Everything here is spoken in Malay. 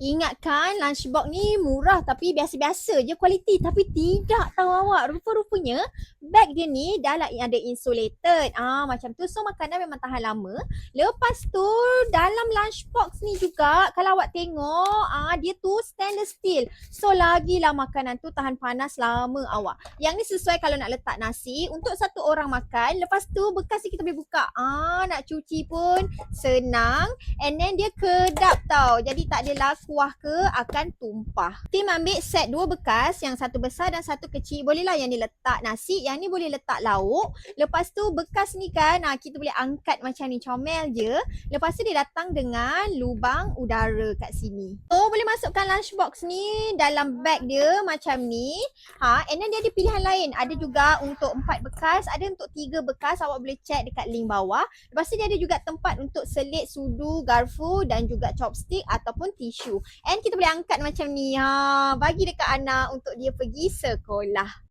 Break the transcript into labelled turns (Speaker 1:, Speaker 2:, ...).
Speaker 1: Ingatkan lunchbox ni murah tapi biasa-biasa je kualiti. Tapi tidak tahu awak. Rupa-rupanya bag dia ni dah lah ada insulated. Macam tu. So makanan memang tahan lama. Lepas tu dalam lunchbox ni juga kalau awak tengok dia tu stainless steel. So lagilah makanan tu tahan panas lama awak. Yang ni sesuai kalau nak letak nasi untuk satu orang makan. Lepas tu bekas ni kita boleh buka. Nak cuci pun senang. And then dia kedap tau. Jadi tak adalah kuah ke akan tumpah. Tim ambil set dua bekas, yang satu besar dan satu kecil. Bolehlah yang ni letak nasi, yang ni boleh letak lauk. Lepas tu bekas ni kan kita boleh angkat macam ni, comel je. Lepas tu dia datang dengan lubang udara kat sini. So boleh masukkan lunchbox ni dalam bag dia macam ni. And then dia ada pilihan lain. Ada juga untuk 4 bekas, ada untuk 3 bekas. Awak boleh check dekat link bawah. Lepas tu dia ada juga tempat untuk selit sudu, garfu dan juga chopstick ataupun tisu. And kita boleh angkat macam ni. Bagi dekat anak untuk dia pergi sekolah.